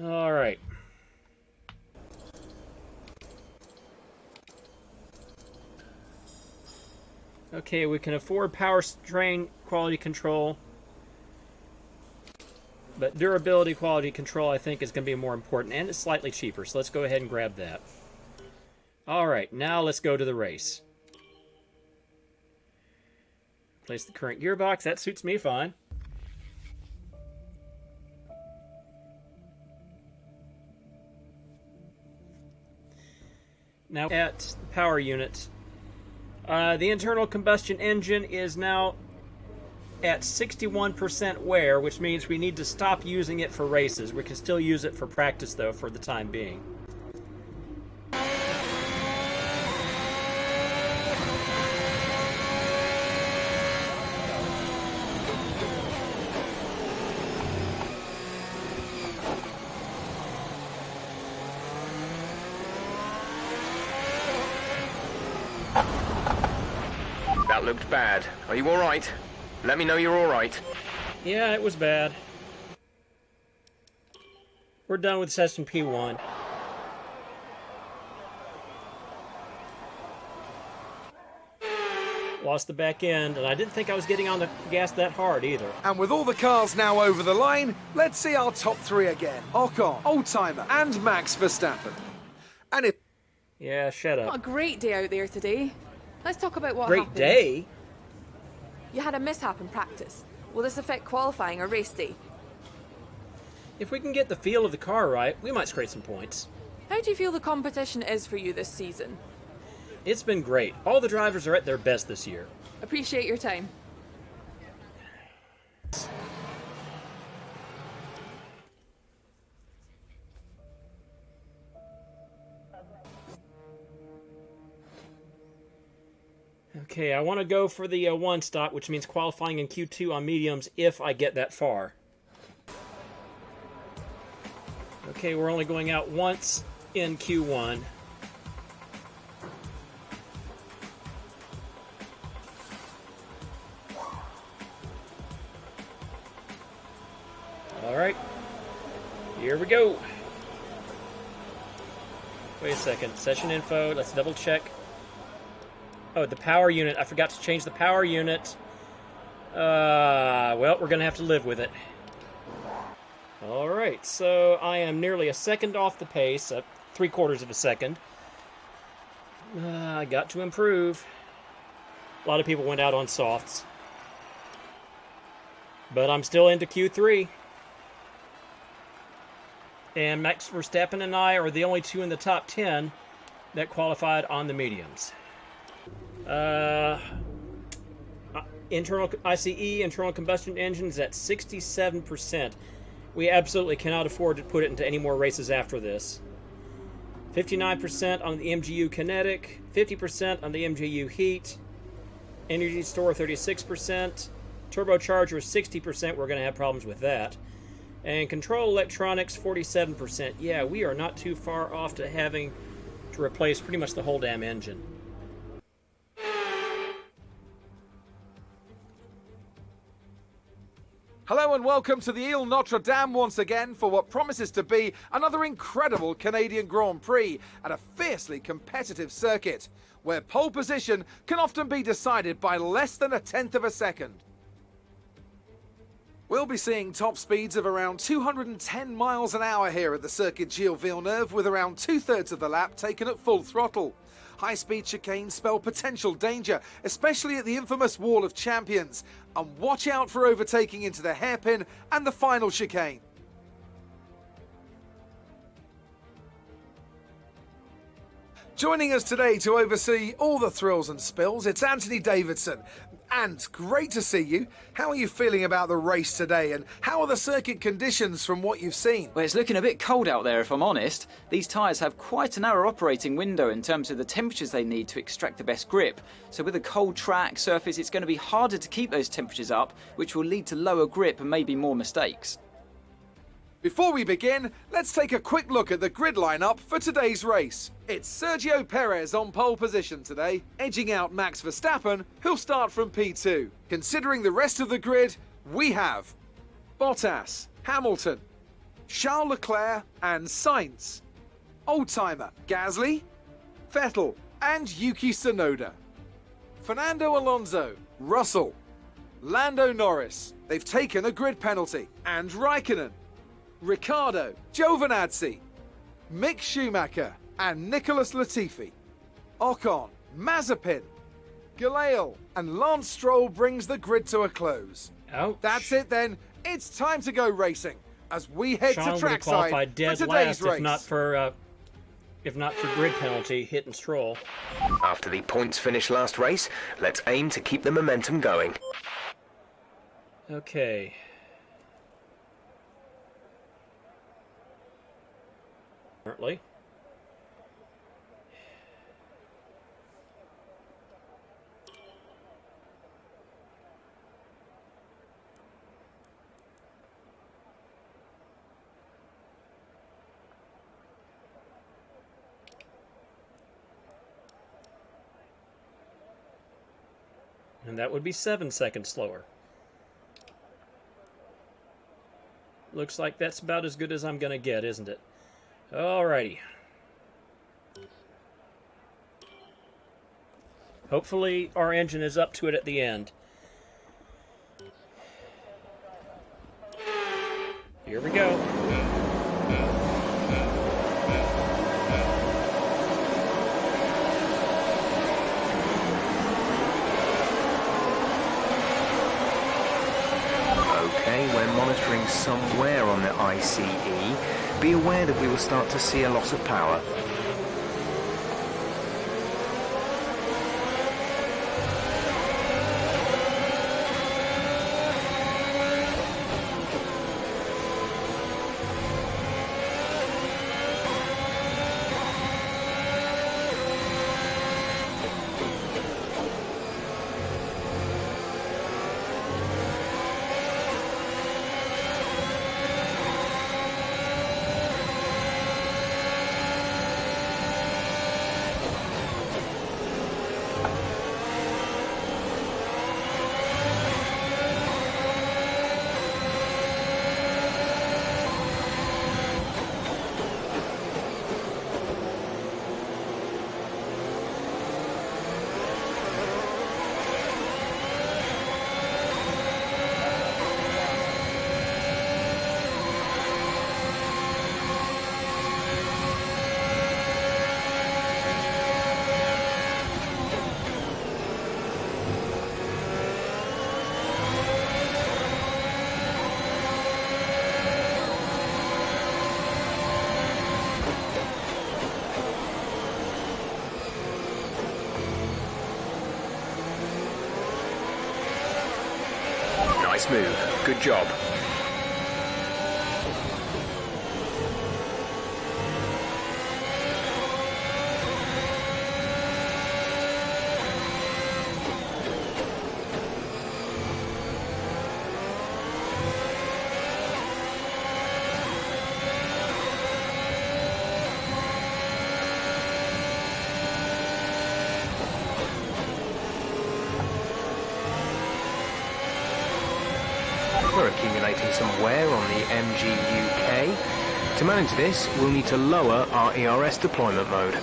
All right. Okay, we can afford power strain quality control. But durability quality control, I think, is going to be more important. And it's slightly cheaper, so let's go ahead and grab that. Alright, now let's go to the race. Place the current gearbox. That suits me fine. Now at the power unit. The internal combustion engine is now at 61% wear, which means we need to stop using it for races. We can still use it for practice, though, for the time being. That looked bad. Are you alright? Let me know you're alright. Yeah, it was bad. We're done with session P1. Lost the back end, and I didn't think I was getting on the gas that hard either. And with all the cars now over the line, let's see our top three again. Ocon, Oldtimer, and Max Verstappen. And if... Yeah, shut up. What a great day out there today. Let's talk about what Great happened. day? You had a mishap in practice. Will this affect qualifying or race day? If we can get the feel of the car right, we might scrape some points. How do you feel the competition is for you this season? It's been great. All the drivers are at their best this year. Appreciate your time. Okay, I want to go for the one stop, which means qualifying in Q2 on mediums if I get that far. Okay, we're only going out once in Q1. Alright, here we go. Wait a second, session info, let's double check. Oh, the power unit. I forgot to change the power unit. Well, we're going to have to live with it. Alright, so I am nearly a second off the pace, 3/4 of a second. I got to improve. A lot of people went out on softs. But I'm still into Q3. And Max Verstappen and I are the only two in the top 10 that qualified on the mediums. Internal ICE, internal combustion engines at 67%. We absolutely cannot afford to put it into any more races after this. 59% on the MGU kinetic, 50% on the MGU heat, energy store 36%, turbocharger 60%, we're going to have problems with that. And control electronics 47%. Yeah, we are not too far off to having to replace pretty much the whole damn engine. Hello and welcome to the Ile Notre Dame once again for what promises to be another incredible Canadian Grand Prix at a fiercely competitive circuit, where pole position can often be decided by less than 1/10 of a second. We'll be seeing top speeds of around 210 miles an hour here at the Circuit Gilles Villeneuve, with around 2/3 of the lap taken at full throttle. High-speed chicanes spell potential danger, especially at the infamous Wall of Champions. And watch out for overtaking into the hairpin and the final chicane. Joining us today to oversee all the thrills and spills, it's Anthony Davidson. And great to see you. How are you feeling about the race today, and how are the circuit conditions from what you've seen? Well, it's looking a bit cold out there, if I'm honest. These tyres have quite a narrow operating window in terms of the temperatures they need to extract the best grip. So with a cold track surface, it's going to be harder to keep those temperatures up, which will lead to lower grip and maybe more mistakes. Before we begin, let's take a quick look at the grid lineup for today's race. It's Sergio Perez on pole position today, edging out Max Verstappen, who'll start from P2. Considering the rest of the grid, we have Bottas, Hamilton, Charles Leclerc and Sainz. Oldtimer Gasly, Vettel and Yuki Tsunoda. Fernando Alonso, Russell, Lando Norris. They've taken a grid penalty. And Raikkonen, Ricciardo, Giovinazzi, Mick Schumacher and Nicholas Latifi. Ocon, Mazepin, Gelael and Lance Stroll brings the grid to a close. Ouch. That's it then. It's time to go racing as we head Sean to would have trackside qualified for dead today's last race. if not for grid penalty hitting Stroll. After the points finish last race, let's aim to keep the momentum going. Okay. Currently. And that would be 7 seconds slower. Looks like that's about as good as I'm going to get, isn't it? Alrighty. Hopefully our engine is up to it at the end. Here we go. Okay, we're monitoring somewhere on the ICE. Be aware that we will start to see a loss of power. Nice move. Good job. We're accumulating some wear on the MGUK. To manage this, we'll need to lower our ERS deployment mode.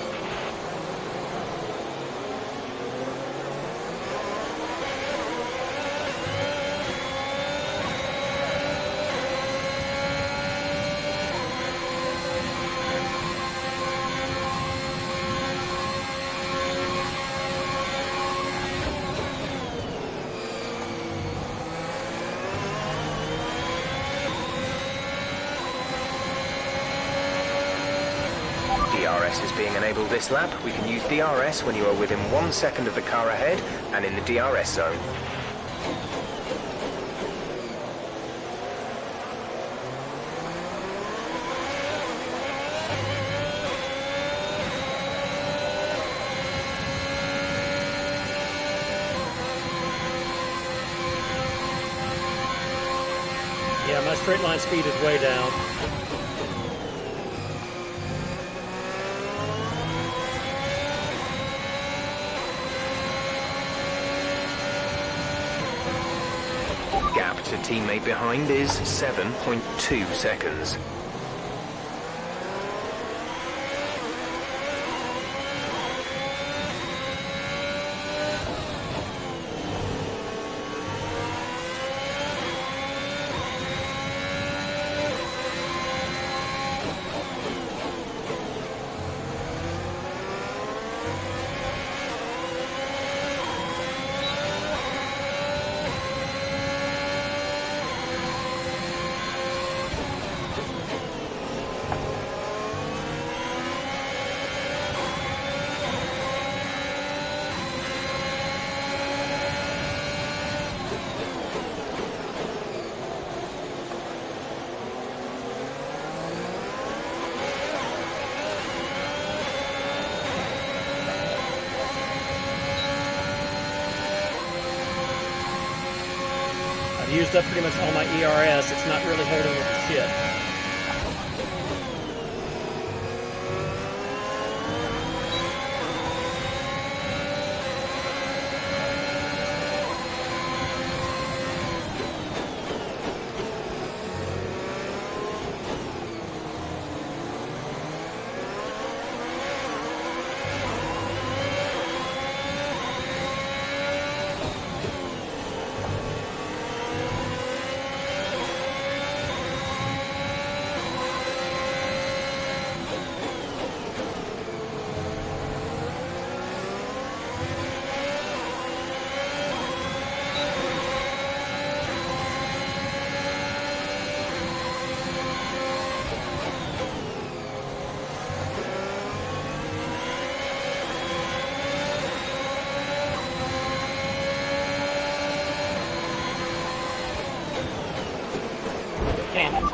DRS is being enabled this lap. We can use DRS when you are within 1 second of the car ahead and in the DRS zone. Yeah, my straight line speed is way down. Gap to teammate behind is 7.2 seconds. used up pretty much all my ERS. It's not really holding with the ship.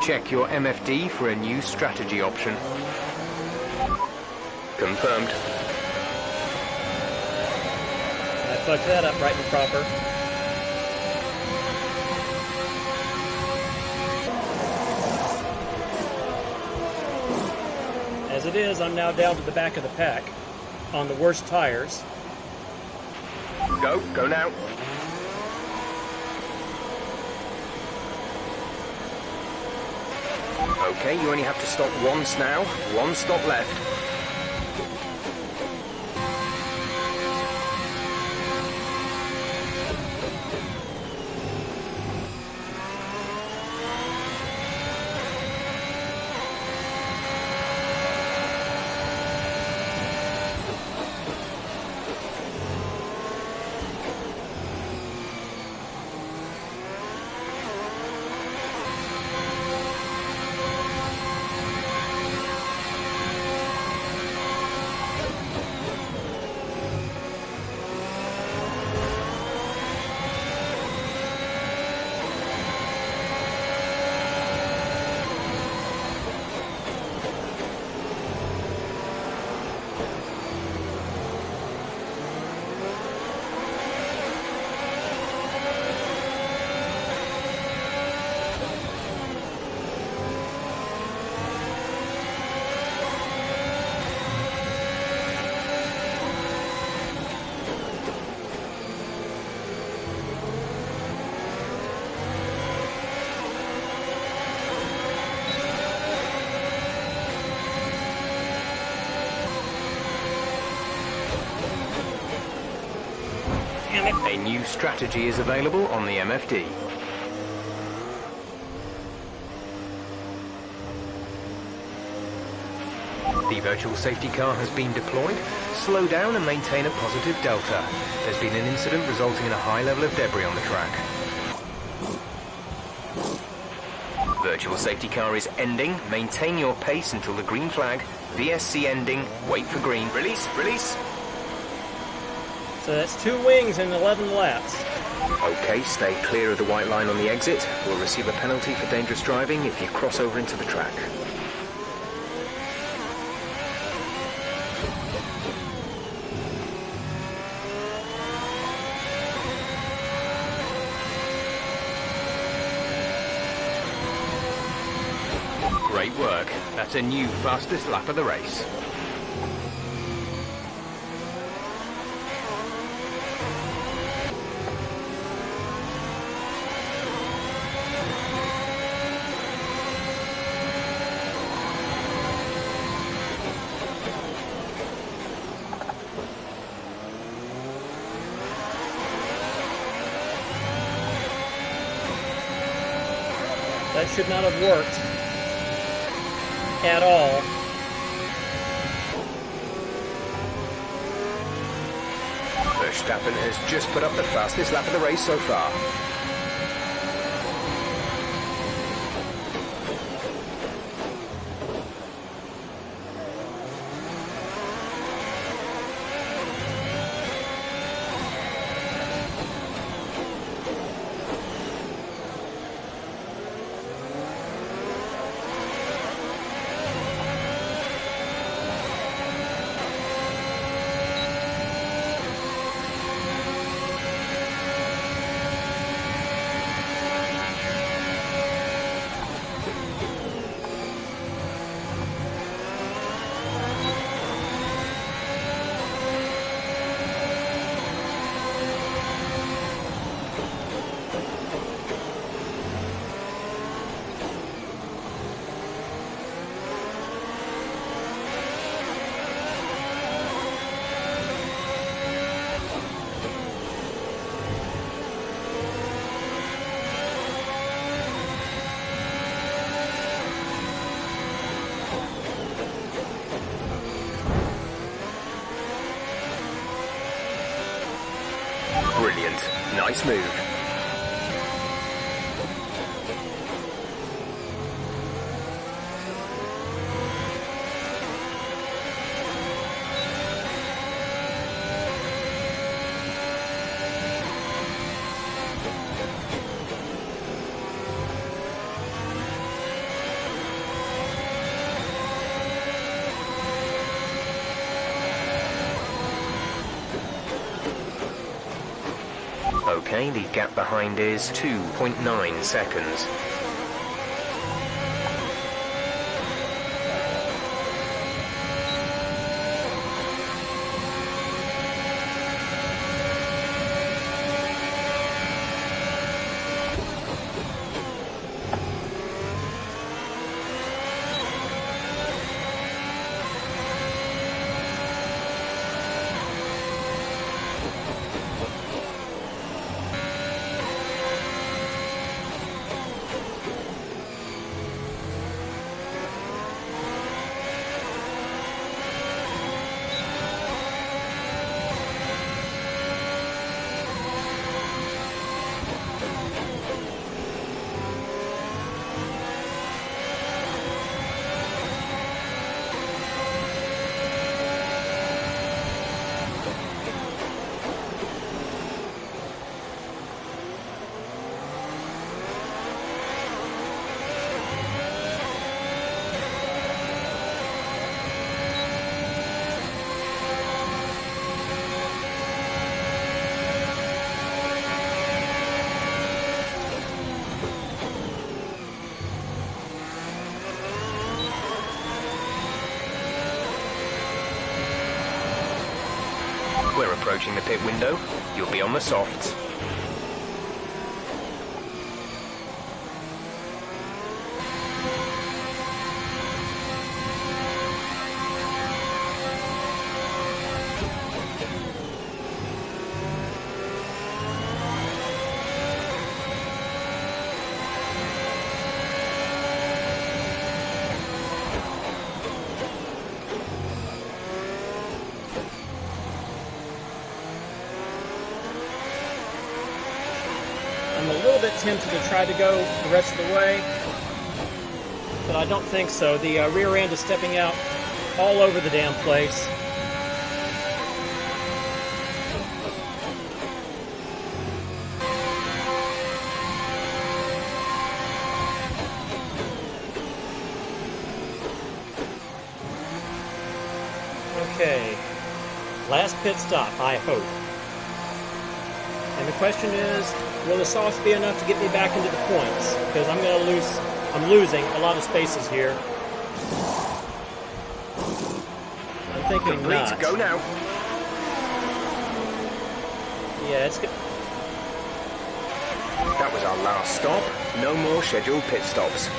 Check your MFD for a new strategy option. Confirmed. I fucked that up right and proper. As it is, I'm now down to the back of the pack on the worst tires. Go now. Okay, you only have to stop once now. One stop left. A new strategy is available on the MFD. The virtual safety car has been deployed. Slow down and maintain a positive delta. There's been an incident resulting in a high level of debris on the track. Virtual safety car is ending. Maintain your pace until the green flag. VSC ending. Wait for green. Release, release. So that's 2 wings and 11 laps. Okay, stay clear of the white line on the exit. We'll receive a penalty for dangerous driving if you cross over into the track. Great work. That's a new fastest lap of the race. That should not have worked at all. Verstappen has just put up the fastest lap of the race so far. Nice move. Okay, the gap behind is 2.9 seconds. We're approaching the pit window. You'll be on the softs. I'm a little bit tempted to try to go the rest of the way, but I don't think so. The rear end is stepping out all over the damn place. Okay, last pit stop, I hope. And the question is, will the sauce be enough to get me back into the points? Because I'm losing a lot of spaces here. I'm thinking Complete. not. Go now. Yeah, it's good. That was our last stop. No more scheduled pit stops.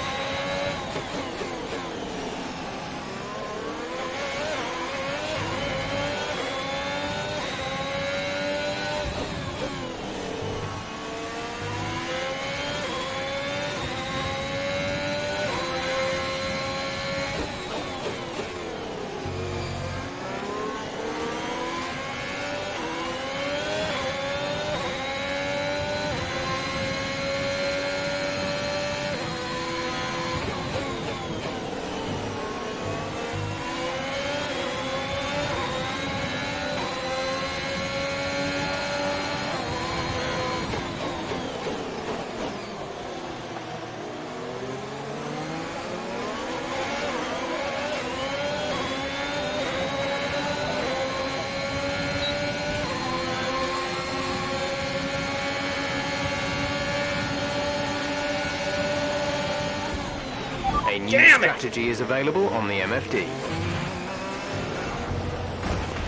A new strategy is available on the MFD.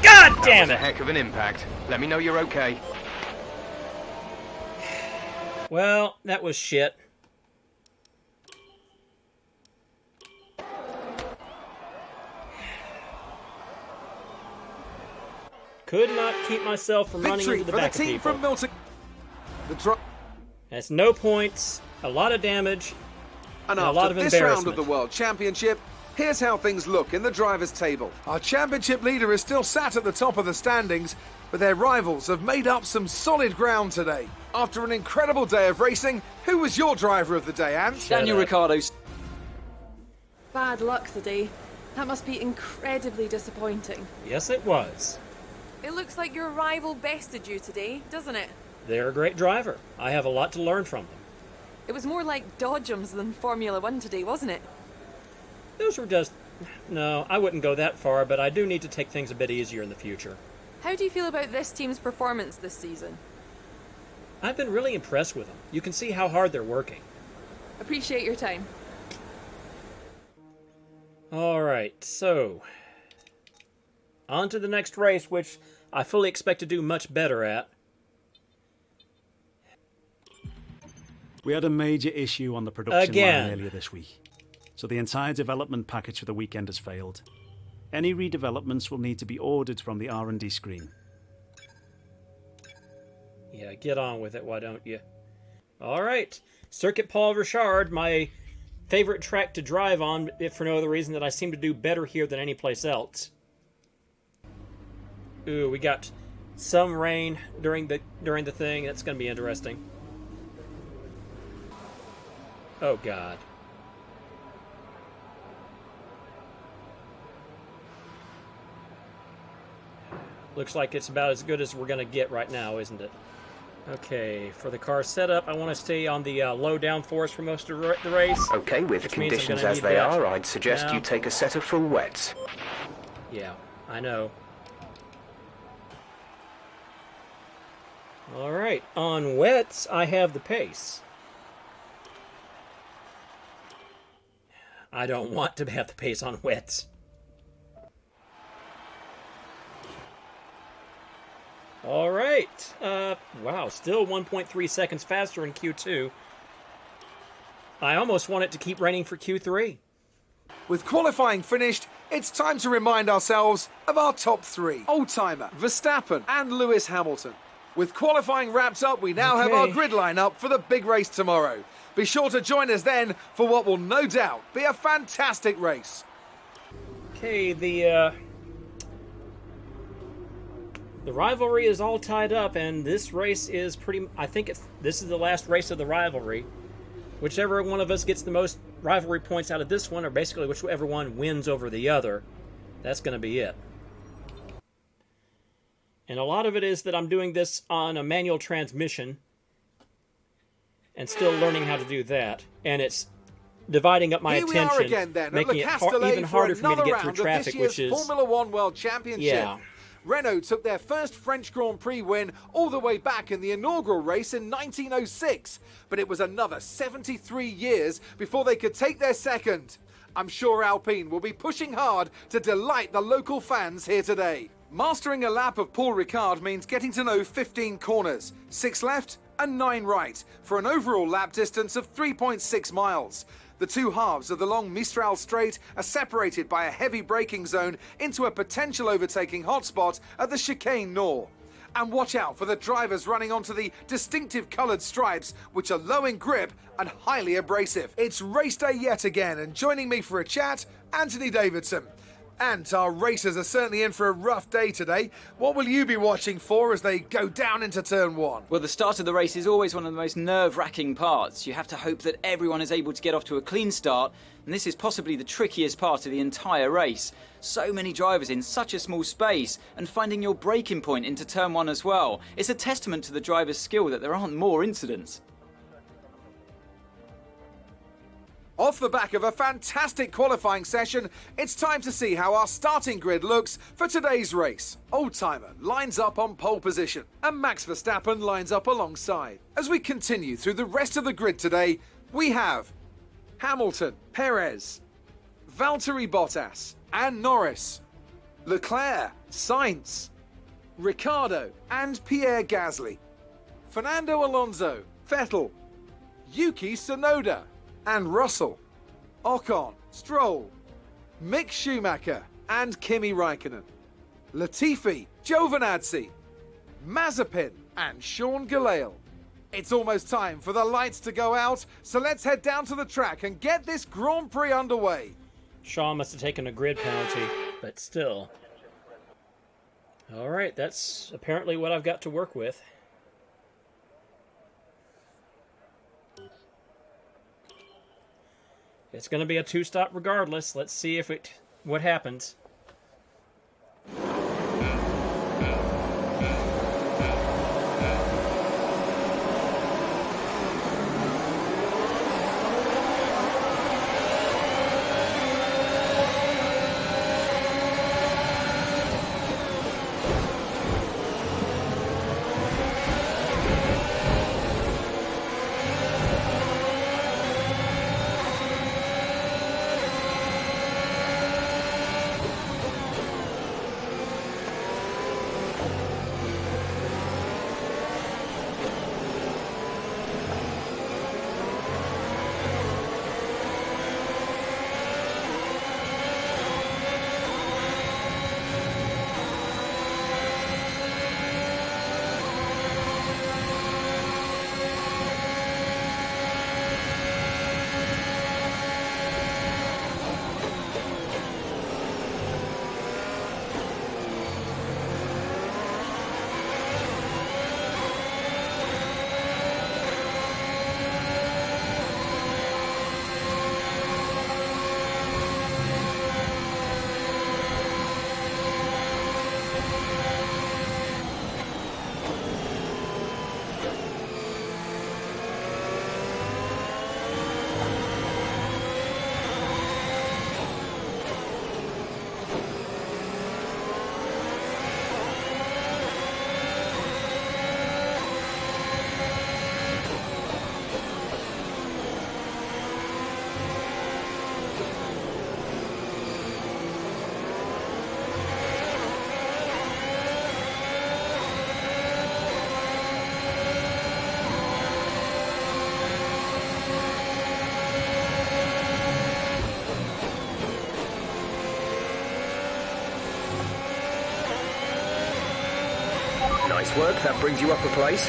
God damn That was it! a heck of an impact. Let me know you're okay. Well, that was shit. Could not keep myself from running Victory into the for the back of team people. from Milton. The drop. That's no points, a lot of damage, And a lot after of this round of embarrassment. the World Championship, here's how things look in the drivers' table. Our championship leader is still sat at the top of the standings, But their rivals have made up some solid ground today. After an incredible day of racing, who was your driver of the day, Ant? Daniel Ricciardo's. Bad luck today. That must be incredibly disappointing. Yes, it was. It looks like your rival bested you today, doesn't it? They're a great driver. I have a lot to learn from them. It was more like Dodgems than Formula One today, wasn't it? Those were just... No, I wouldn't go that far, but I do need to take things a bit easier in the future. How do you feel about this team's performance this season? I've been really impressed with them. You can see how hard they're working. Appreciate your time. Alright, so... on to the next race, which I fully expect to do much better at. We had a major issue on the production Again. line earlier this week, so the entire development package for the weekend has failed. Any redevelopments will need to be ordered from the R&D screen. Yeah, get on with it, why don't you? Alright, Circuit Paul Richard, my favorite track to drive on, if for no other reason that I seem to do better here than any place else. Ooh, we got some rain during the thing. That's going to be interesting. Oh, God. Looks like it's about as good as we're going to get right now, isn't it? Okay, for the car setup, I want to stay on the low downforce for most of the race. Okay, with the conditions as they are, I'd suggest you take a set of full wets. Yeah, I know. Alright, on wets, I have the pace. I don't want to have the pace on wets. Alright, wow, still 1.3 seconds faster in Q2. I almost want it to keep raining for Q3. With qualifying finished, it's time to remind ourselves of our top three. Oldtimer, Verstappen and Lewis Hamilton. With qualifying wrapped up, we now have our grid line up for the big race tomorrow. Be sure to join us then for what will no doubt be a fantastic race. Okay, the rivalry is all tied up, and this race is pretty... I think this is the last race of the rivalry. Whichever one of us gets the most rivalry points out of this one, or basically whichever one wins over the other, that's going to be it. And a lot of it is that I'm doing this on a manual transmission and still learning how to do that. And it's dividing up my attention, Here we are again, then, making it even harder for me to get through traffic, which is... Formula One World Championship. Yeah. Renault took their first French Grand Prix win all the way back in the inaugural race in 1906, but it was another 73 years before they could take their second. I'm sure Alpine will be pushing hard to delight the local fans here today. Mastering a lap of Paul Ricard means getting to know 15 corners, 6 left and 9 right, for an overall lap distance of 3.6 miles. The two halves of the long Mistral Straight are separated by a heavy braking zone into a potential overtaking hotspot at the Chicane Nord. And watch out for the drivers running onto the distinctive coloured stripes, which are low in grip and highly abrasive. It's race day yet again, and joining me for a chat, Anthony Davidson. And our racers are certainly in for a rough day today. What will you be watching for as they go down into turn one? Well, the start of the race is always one of the most nerve-wracking parts. You have to hope that everyone is able to get off to a clean start, and this is possibly the trickiest part of the entire race. So many drivers in such a small space, and finding your braking point into turn one as well. It's a testament to the driver's skill that there aren't more incidents. Off the back of a fantastic qualifying session, it's time to see how our starting grid looks for today's race. Oldtimer lines up on pole position, and Max Verstappen lines up alongside. As we continue through the rest of the grid today, we have Hamilton, Perez, Valtteri Bottas and Norris, Leclerc, Sainz, Ricciardo and Pierre Gasly, Fernando Alonso, Vettel, Yuki Tsunoda and Russell, Ocon, Stroll, Mick Schumacher and Kimi Raikkonen, Latifi, Giovinazzi, Mazepin and Sean Gelael. It's almost time for the lights to go out, so let's head down to the track and get this Grand Prix underway. Shaw must have taken a grid penalty, but still. All right, that's apparently what I've got to work with. It's going to be a two-stop regardless. Let's see what happens. Nice work, that brings you up a place.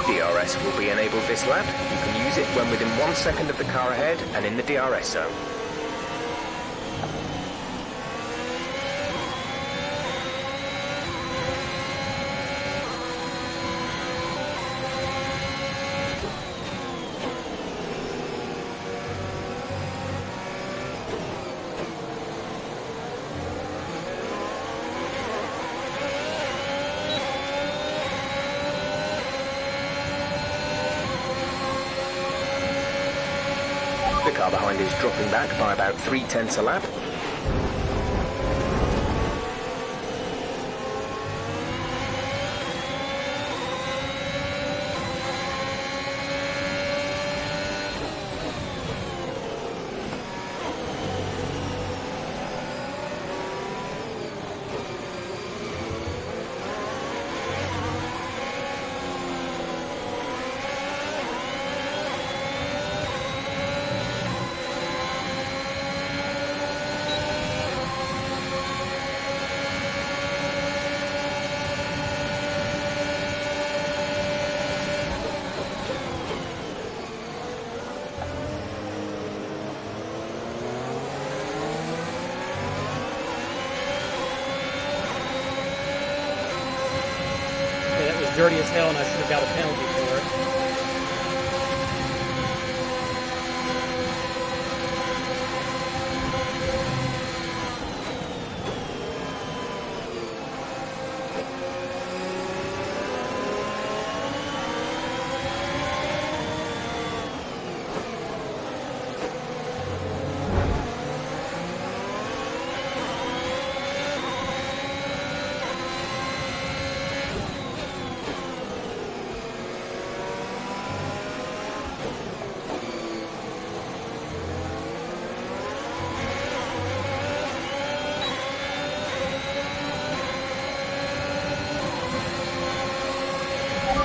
DRS will be enabled this lap. You can use it when within 1 second of the car ahead and in the DRS zone. The car behind is dropping back by about 0.3 a lap. dirty as hell, and I should have got a penalty for it.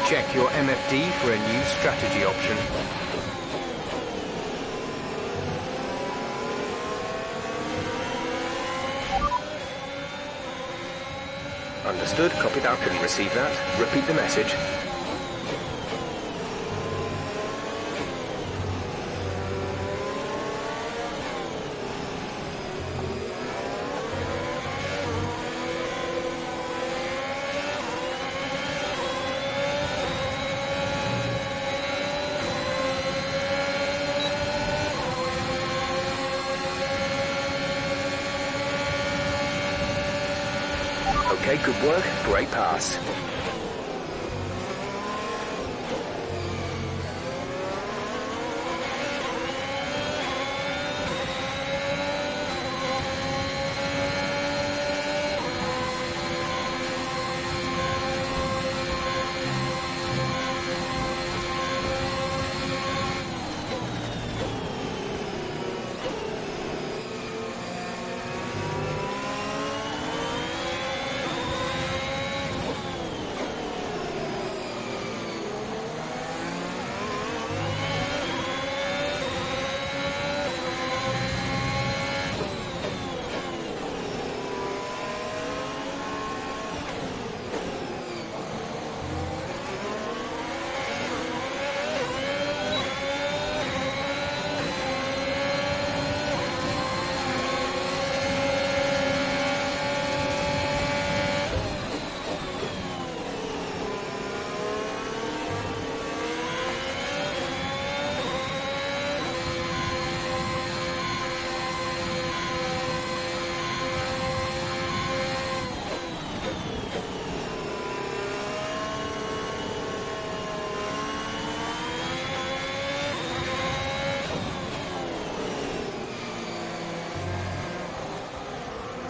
Check your MFD for a new strategy option. Understood. Copy that. Couldn't receive that. Repeat the message. Okay, good work. Great pass.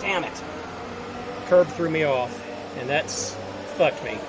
Damn it. Curb threw me off, and that's fucked me.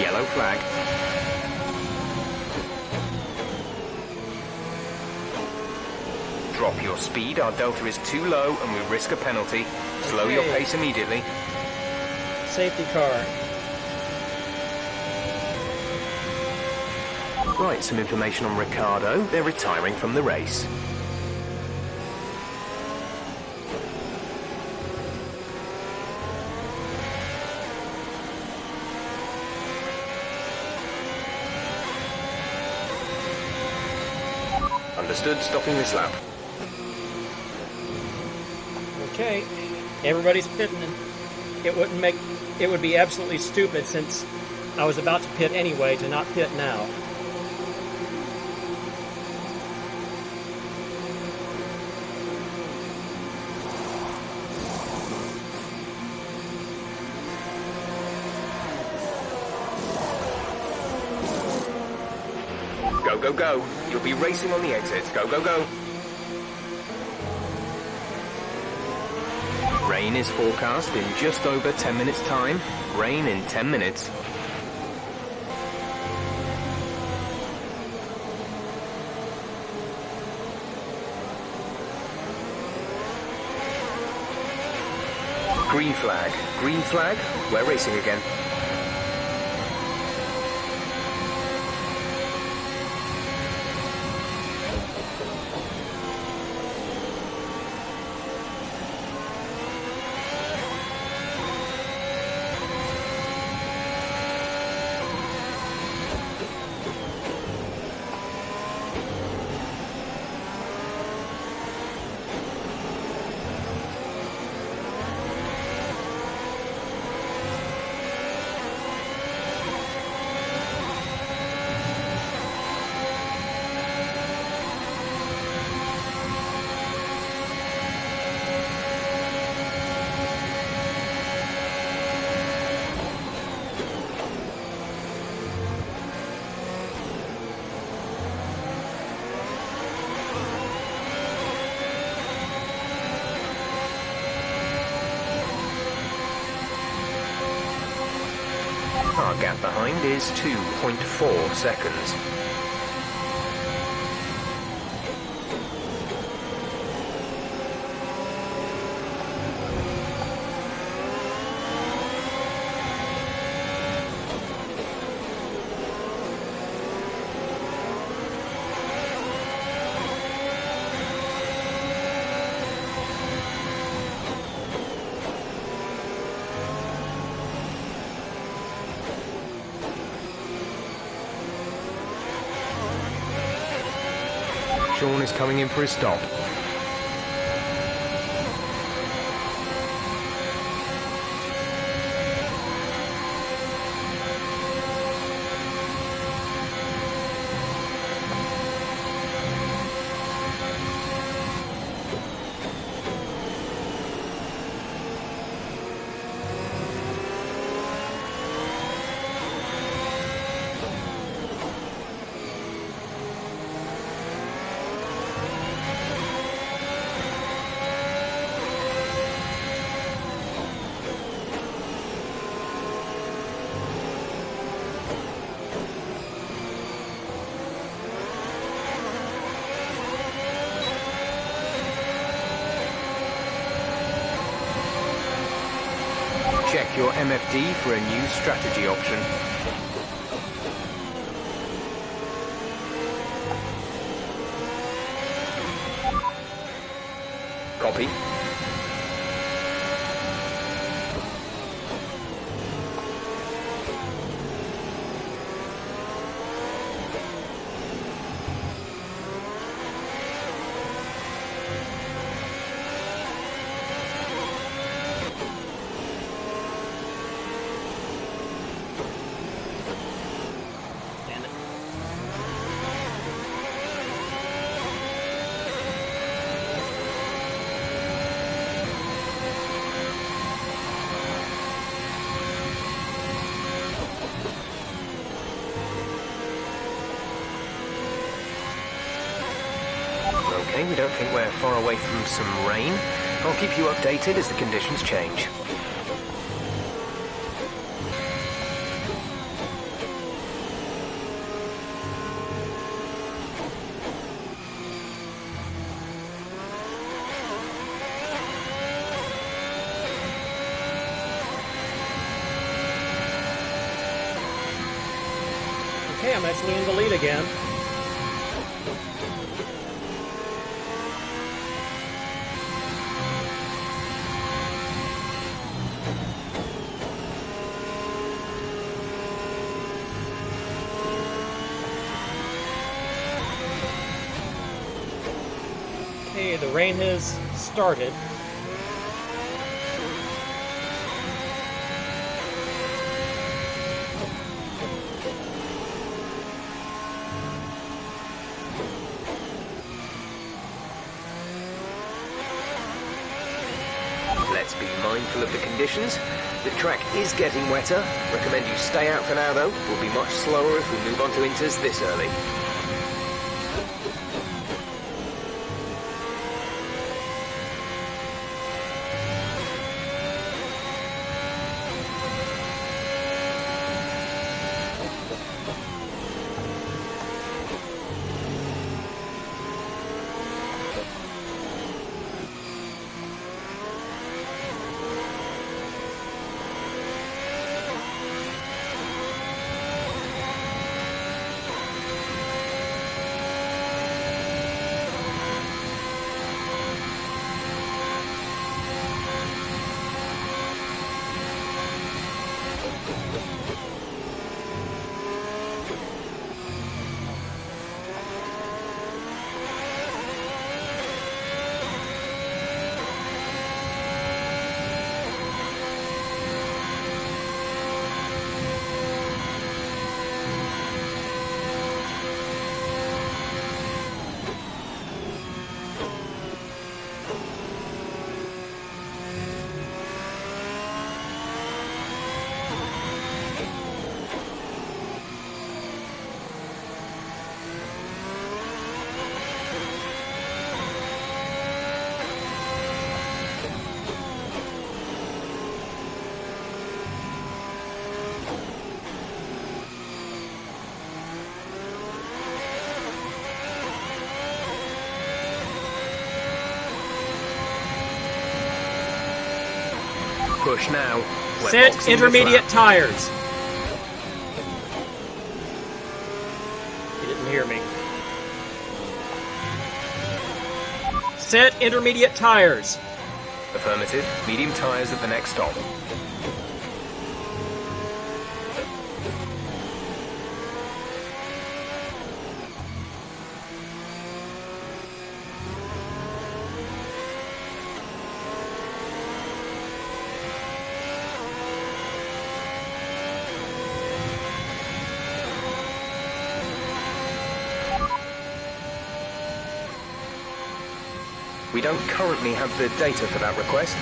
Yellow flag. Drop your speed. Our delta is too low and we risk a penalty. Slow your pace immediately. Safety car. Right, some information on Ricardo. They're retiring from the race. Understood, stopping this lap. Okay, everybody's pitting. It would be absolutely stupid, since I was about to pit anyway, to not pit now. Go, go, go. You'll be racing on the exit. Go, go, go. Rain is forecast in just over 10 minutes' time. Rain in 10 minutes. Green flag. Green flag. We're racing again. Our gap behind is 2.4 seconds. Sean is coming in for his stop. Check your MFD for a new strategy option. Copy. Okay, we don't think we're far away from some rain. I'll keep you updated as the conditions change. Okay, I'm actually in the lead again. Okay, the rain has started. Let's be mindful of the conditions. The track is getting wetter. Recommend you stay out for now though. We'll be much slower if we move on to inters this early. push now. We're Set boxing this intermediate lap. tires. You didn't hear me. Set intermediate tires. Affirmative. Medium tyres at the next stop. We don't currently have the data for that request.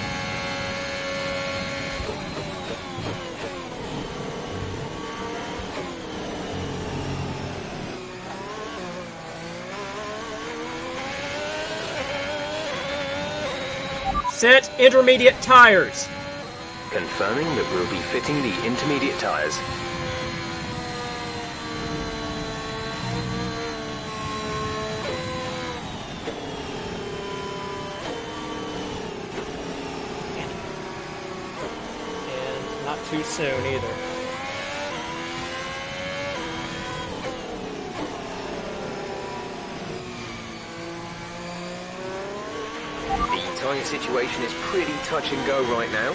Set intermediate tires. Confirming that we'll be fitting the intermediate tyres. And not too soon either. The tyre situation is pretty touch and go right now.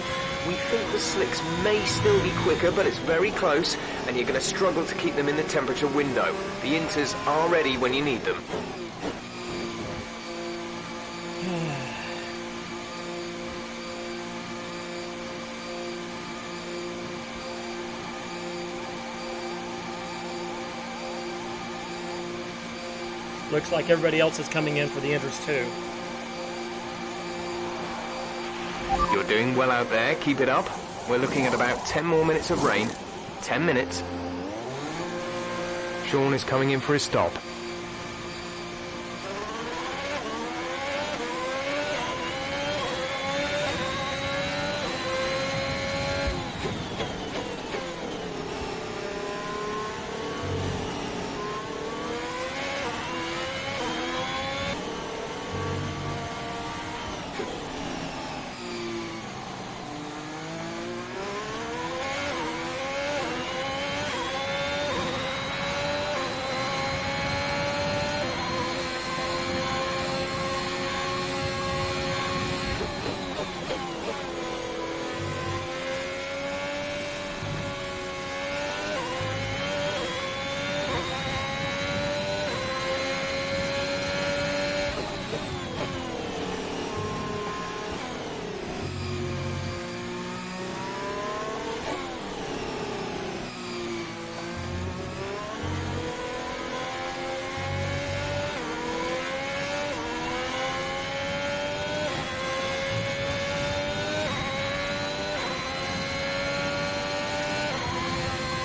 We think the slicks may still be quicker, but it's very close, and you're going to struggle to keep them in the temperature window. The inters are ready when you need them. Looks like everybody else is coming in for the inters too. You're doing well out there. Keep it up. We're looking at about 10 more minutes of rain. 10 minutes. Sean is coming in for his stop.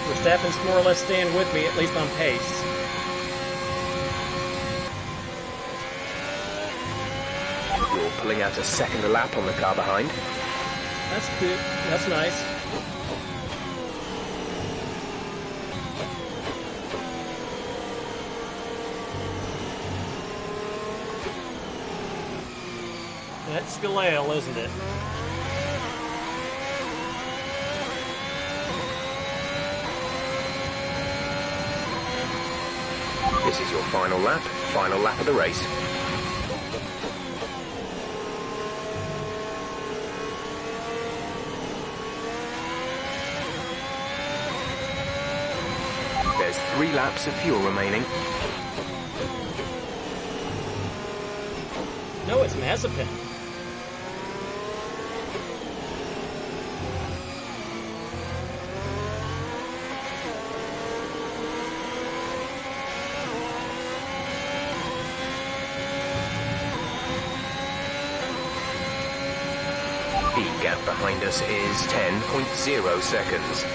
Verstappen's more or less staying with me, at least on pace. You're pulling out a second lap on the car behind. That's good. That's nice. That's Gelael, isn't it? This is your final lap of the race. There's 3 laps of fuel remaining. No, it's Mazepin. The gap behind us is 10.0 seconds.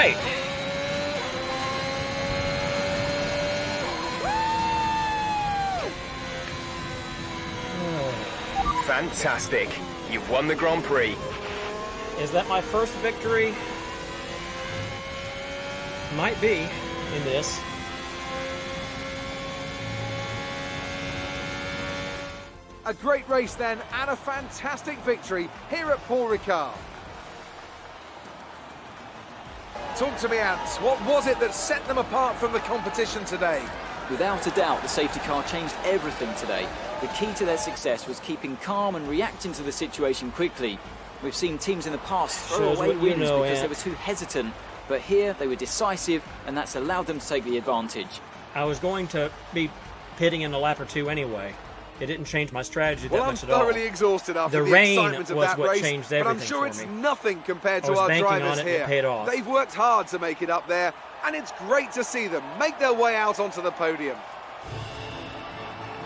right. Fantastic. You've won the Grand Prix. Is that my first victory? Might be in this. A great race then, and a fantastic victory here at Paul Ricard. Talk to me, Ants. What was it that set them apart from the competition today? Without a doubt, the safety car changed everything today. The key to their success was keeping calm and reacting to the situation quickly. We've seen teams in the past throw away wins because they were too hesitant, but here they were decisive, and that's allowed them to take the advantage. I was going to be pitting in a lap or two anyway. It didn't change my strategy that much at all. Well, I'm thoroughly exhausted after the rain excitement of was that what race, changed but I'm everything sure for it's me. nothing compared I to was our banking on drivers it, and here. it paid off. They've worked hard to make it up there, and it's great to see them make their way out onto the podium.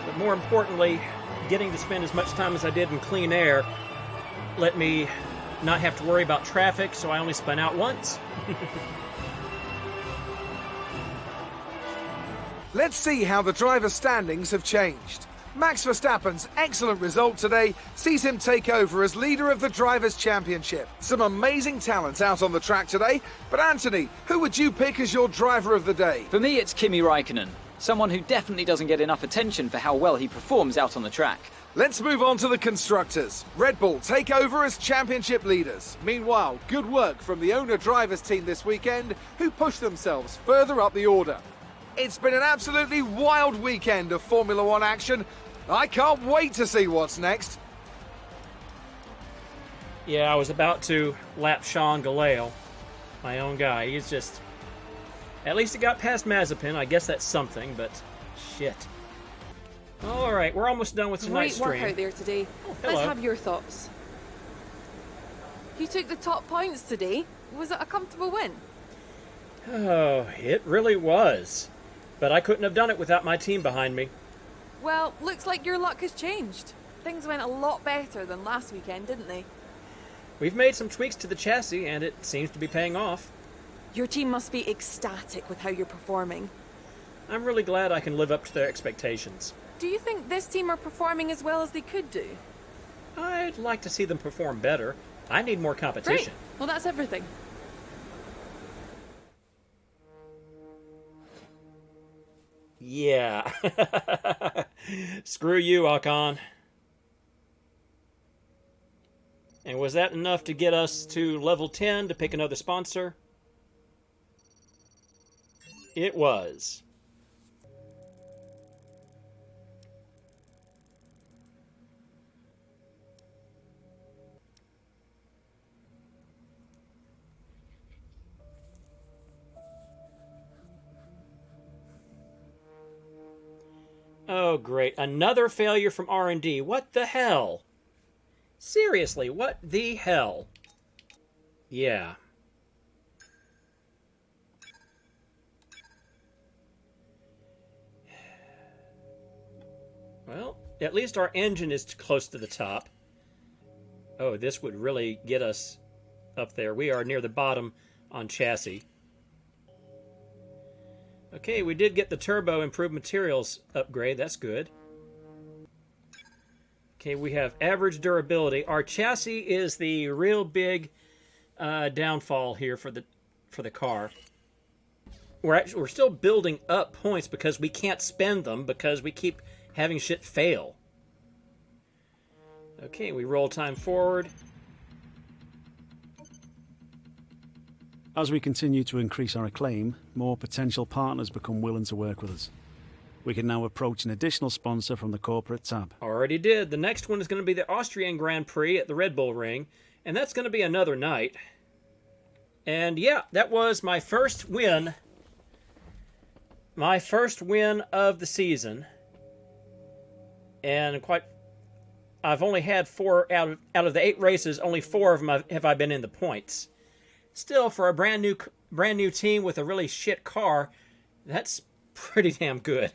But more importantly, getting to spend as much time as I did in clean air let me not have to worry about traffic, so I only spun out once. Let's see how the driver standings have changed. Max Verstappen's excellent result today sees him take over as leader of the Drivers' Championship. Some amazing talent out on the track today, but Anthony, who would you pick as your driver of the day? For me, it's Kimi Räikkönen, someone who definitely doesn't get enough attention for how well he performs out on the track. Let's move on to the constructors. Red Bull take over as championship leaders. Meanwhile, good work from the owner drivers team this weekend, who pushed themselves further up the order. It's been an absolutely wild weekend of Formula One action. I can't wait to see what's next. Yeah, I was about to lap Gelael, my own guy. He's just... At least it got past Mazepin. I guess that's something, but shit. All right, we're almost done with tonight's Great work stream. out there today. hello. Let's have your thoughts. You took the top points today. Was it a comfortable win? Oh, it really was. But I couldn't have done it without my team behind me. Well, looks like your luck has changed. Things went a lot better than last weekend, didn't they? We've made some tweaks to the chassis, and it seems to be paying off. Your team must be ecstatic with how you're performing. I'm really glad I can live up to their expectations. Do you think this team are performing as well as they could do? I'd like to see them perform better. I need more competition. Great. Well, that's everything. Yeah. Screw you, Ocon. And was that enough to get us to level 10 to pick another sponsor? It was. Oh, great. Another failure from R&D. What the hell? Seriously, what the hell? Yeah. Well, at least our engine is close to the top. Oh, this would really get us up there. We are near the bottom on chassis. Okay, we did get the turbo improved materials upgrade. That's good. Okay, we have average durability. Our chassis is the real big downfall here for the car. We're still building up points because we can't spend them because we keep having shit fail. Okay, we roll time forward. As we continue to increase our acclaim, more potential partners become willing to work with us. We can now approach an additional sponsor from the corporate tab. Already did. The next one is going to be the Austrian Grand Prix at the Red Bull Ring, and that's going to be another night. And yeah, that was my first win. My first win of the season. And I've only had 4 out of the 8 races, only 4 of them have I been in the points. Still, for a brand new team with a really shit car, that's pretty damn good.